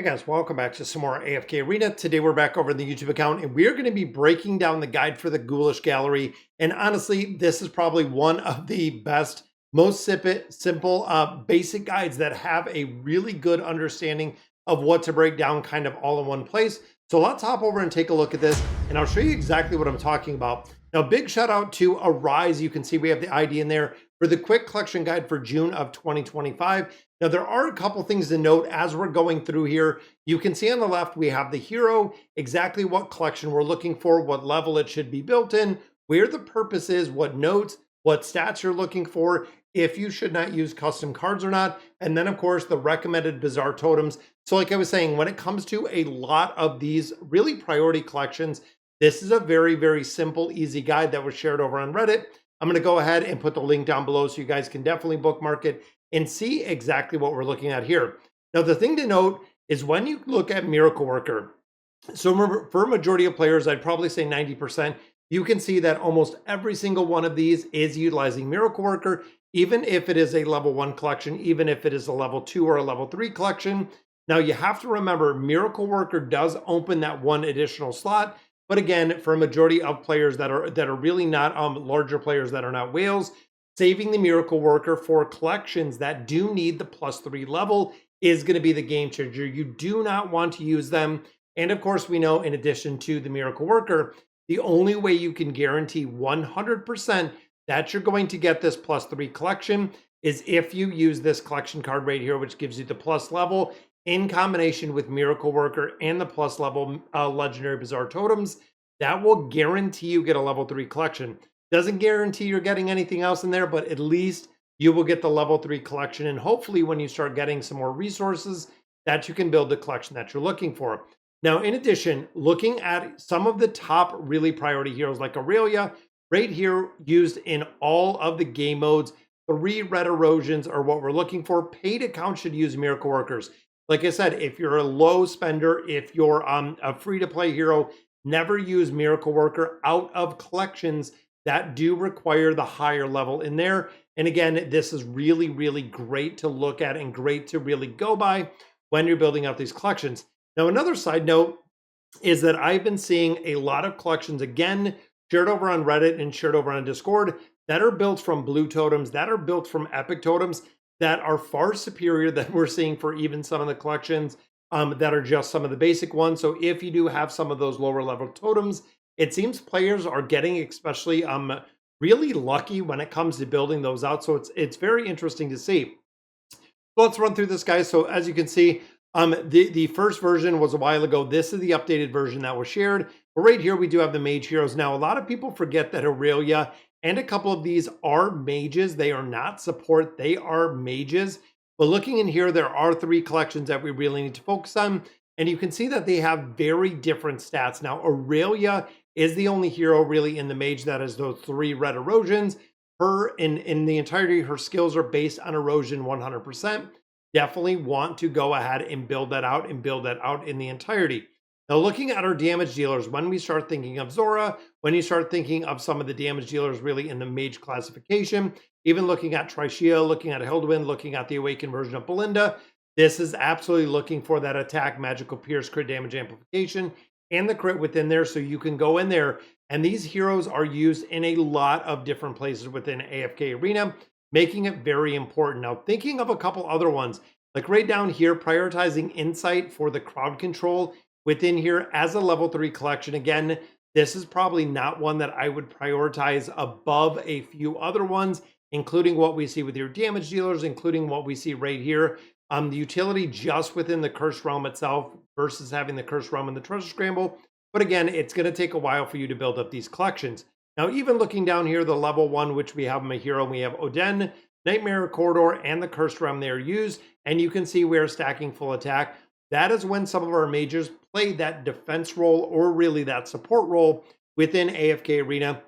Guys, welcome back to some more AFK Arena. Today we're back over in the YouTube account and we are going to be breaking down the guide for the Ghoulish gallery. And honestly, this is probably one of the best, most simple, basic guides that have a really good understanding of what to break down kind of all in one place. So let's hop over and take a look at this and I'll show you exactly what I'm talking about. Now, big shout out to Arise. You can see we have the ID in there for the quick collection guide for June of 2025. Now, there are a couple things to note as we're going through here. You can see on the left, we have the hero, exactly what collection we're looking for, what level it should be built in, where the purpose is, what notes, what stats you're looking for, if you should not use custom cards or not, and then of course the recommended bizarre totems. So like I was saying, when it comes to a lot of these really priority collections, this is a very, very simple, easy guide that was shared over on Reddit. I'm going to go ahead and put the link down below so you guys can definitely bookmark it and see exactly what we're looking at here. Now, the thing to note is when you look at Miracle Worker, so for a majority of players, I'd probably say 90%, you can see that almost every single one of these is utilizing Miracle Worker, even if it is a level 1 collection, even if it is a level 2 or a level 3 collection. Now, you have to remember, Miracle Worker does open that one additional slot. But again, for a majority of players that are really not larger players that are not whales, saving the Miracle Worker for collections that do need the +3 level is going to be the game changer. You do not want to use them. And of course, we know in addition to the Miracle Worker, the only way you can guarantee 100% that you're going to get this +3 collection is if you use this collection card right here, which gives you the plus level in combination with Miracle Worker and the plus level legendary bizarre totems. That will guarantee you get a level 3 collection. Doesn't guarantee you're getting anything else in there, but at least you will get the level 3 collection. And hopefully when you start getting some more resources, that you can build the collection that you're looking for. Now, in addition, looking at some of the top really priority heroes like Aurelia, right here used in all of the game modes, 3 red erosions are what we're looking for. Paid accounts should use Miracle Workers. Like I said, if you're a low spender, if you're a free-to-play hero, never use Miracle Worker out of collections that do require the higher level in there. And again, this is really, really great to look at and great to really go by when you're building out these collections. Now, another side note is that I've been seeing a lot of collections, again, shared over on Reddit and shared over on Discord, that are built from blue totems, that are built from epic totems, that are far superior than we're seeing for even some of the collections that are just some of the basic ones. So if you do have some of those lower level totems, it seems players are getting especially really lucky when it comes to building those out. So it's very interesting to see. So let's run through this, guys. So as you can see, the first version was a while ago. This is the updated version that was shared. But right here, we do have the Mage heroes. Now, a lot of people forget that Aurelia and a couple of these are mages. They are not support. They are mages. But looking in here, there are 3 collections that we really need to focus on. And you can see that they have very different stats. Now, Aurelia is the only hero really in the mage that has those 3 red erosions. In the entirety, her skills are based on erosion 100%. Definitely want to go ahead and build that out in the entirety. Now, looking at our damage dealers, when we start thinking of Zora, when you start thinking of some of the damage dealers really in the mage classification, even looking at Trishia, looking at Hildewind, looking at the awakened version of Belinda, this is absolutely looking for that attack, magical pierce, crit damage amplification, and the crit within there. So you can go in there, and these heroes are used in a lot of different places within AFK Arena, making it very important. Now, thinking of a couple other ones, like right down here, prioritizing Insight for the crowd control within here as a level 3 collection. Again, this is probably not one that I would prioritize above a few other ones, including what we see with your damage dealers, including what we see right here. The utility just within the Cursed Realm itself versus having the Cursed Realm and the Treasure Scramble. But again, it's going to take a while for you to build up these collections. Now, even looking down here, the level 1, which we have my hero, we have Oden, Nightmare Corridor, and the Cursed Realm they are used. And you can see we're stacking full attack. That is when some of our mages play that defense role or really that support role within AFK Arena.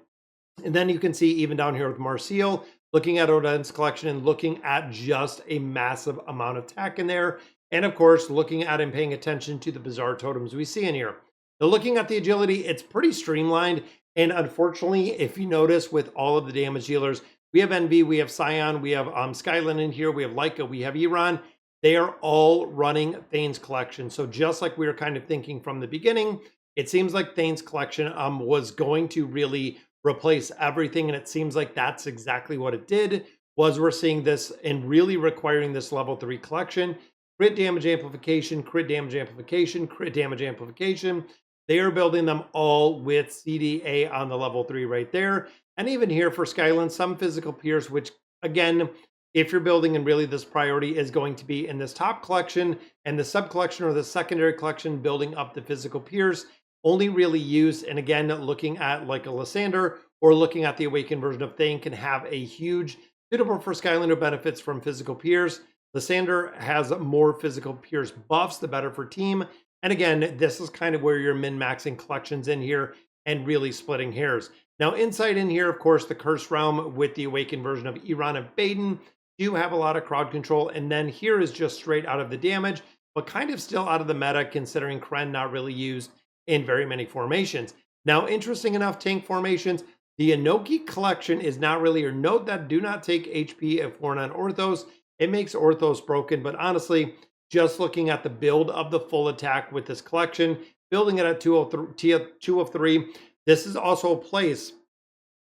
And then you can see even down here with Marcial, looking at Oden's collection and looking at just a massive amount of attack in there. And of course, looking at and paying attention to the bizarre totems we see in here. Now, looking at the agility, it's pretty streamlined. And unfortunately, if you notice with all of the damage dealers, we have Envy, we have Scion, we have Skyline in here, we have Leica, we have Iran. they are all running Thane's collection. So just like we were kind of thinking from the beginning, it seems like Thane's collection was going to really replace everything. And it seems like that's exactly what it did, was we're seeing this and really requiring this level 3 collection. Crit damage amplification, crit damage amplification, crit damage amplification. They are building them all with CDA on the level 3 right there. And even here for Skyland, some physical peers, which again, if you're building and really this priority is going to be in this top collection and the sub collection or the secondary collection, building up the physical peers, only really used. And again, looking at like a Lysander or looking at the awakened version of Thane can have a huge suitable for Skylander benefits from physical peers. Lysander has more physical peers buffs, the better for team. And again, this is kind of where you're min-maxing collections in here and really splitting hairs. Now, inside in here, of course, the Cursed Realm with the awakened version of Iran and Baden do have a lot of crowd control. And then here is just straight out of the damage, but kind of still out of the meta considering Kren not really used in very many formations. Now, interesting enough, tank formations, the Inoki collection is not really, or note that do not take HP if worn on Orthos. It makes Orthos broken, but honestly, just looking at the build of the full attack with this collection, building it at 2 of 3, this is also a place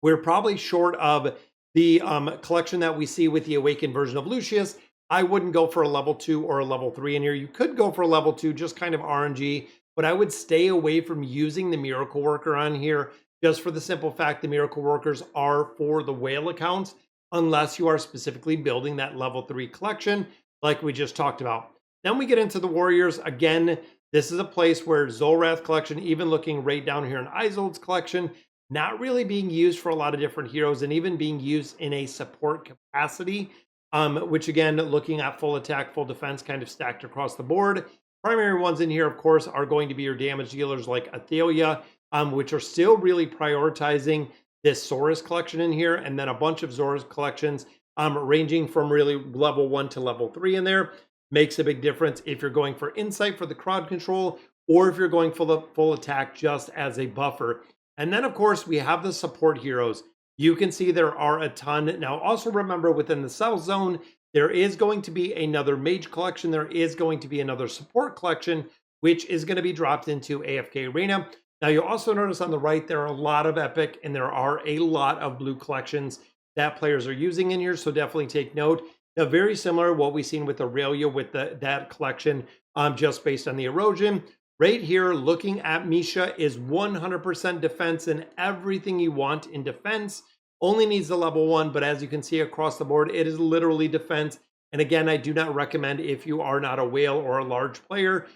we're probably short of the collection that we see with the awakened version of Lucius. I wouldn't go for a level 2 or a level 3 in here. You could go for a level 2, just kind of RNG, but I would stay away from using the Miracle Worker on here, just for the simple fact the Miracle Workers are for the whale accounts, unless you are specifically building that level 3 collection, like we just talked about. Then we get into the Warriors. Again, this is a place where Zolrath collection, even looking right down here in Isolde's collection, not really being used for a lot of different heroes and even being used in a support capacity, which again, looking at full attack, full defense kind of stacked across the board. Primary ones in here, of course, are going to be your damage dealers like Athelia, which are still really prioritizing this Saurus collection in here, and then a bunch of Zorus collections ranging from really level 1 to level 3 in there. Makes a big difference if you're going for insight for the crowd control or if you're going for the full attack just as a buffer. And then, of course, we have the support heroes. You can see there are a ton. Now, also remember within the South Zone, there is going to be another Mage collection. There is going to be another support collection, which is going to be dropped into AFK Arena. Now, you'll also notice on the right, there are a lot of Epic and there are a lot of blue collections that players are using in here. So definitely take note. Now, very similar to what we've seen with Aurelia with that collection, just based on the erosion. Right here, looking at Misha is 100% defense and everything you want in defense. Only needs the level 1, but as you can see across the board, it is literally defense. And again, I do not recommend if you are not a whale or a large player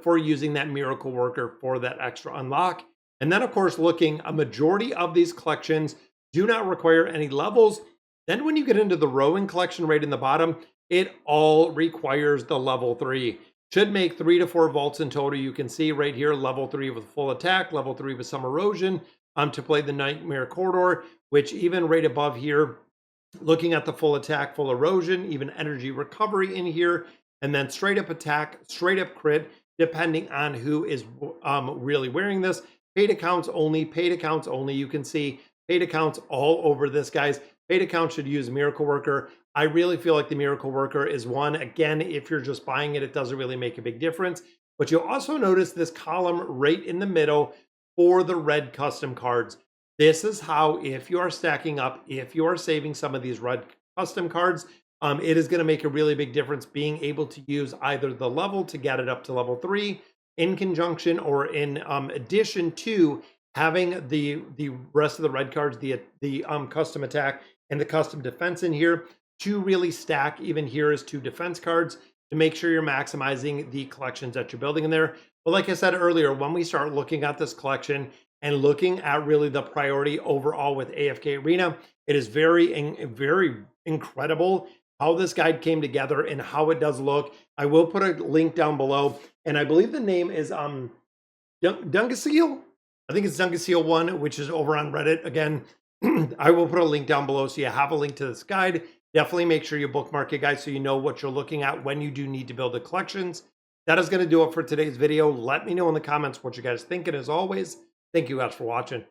for using that Miracle Worker for that extra unlock. And then, of course, looking, a majority of these collections do not require any levels. Then when you get into the Rowan collection right in the bottom, it all requires the level 3. Should make 3 to 4 vaults in total. You can see right here, level 3 with full attack, level 3 with some erosion to play the Nightmare Corridor, which even right above here, looking at the full attack, full erosion, even energy recovery in here, and then straight up attack, straight up crit, depending on who is really wearing this. Paid accounts only, paid accounts only. You can see paid accounts all over this, guys. Paid accounts should use Miracle Worker. I really feel like the Miracle Worker is one. Again, if you're just buying it, it doesn't really make a big difference. But you'll also notice this column right in the middle for the red custom cards. This is how, if you are stacking up, if you are saving some of these red custom cards, it is going to make a really big difference being able to use either the level to get it up to level 3 in conjunction or in addition to having the rest of the red cards, the custom attack and the custom defense in here to really stack. Even here is 2 defense cards to make sure you're maximizing the collections that you're building in there. But like I said earlier, when we start looking at this collection and looking at really the priority overall with AFK Arena, it is very incredible how this guide came together and how it does look. I will put a link down below, and I believe the name is Dungaseal. I think it's Dungaseal1, which is over on Reddit. Again, I will put a link down below so you have a link to this guide. Definitely make sure you bookmark it, guys, so you know what you're looking at when you do need to build the collections. That is going to do it for today's video. Let me know in the comments what you guys think. And as always, thank you guys for watching.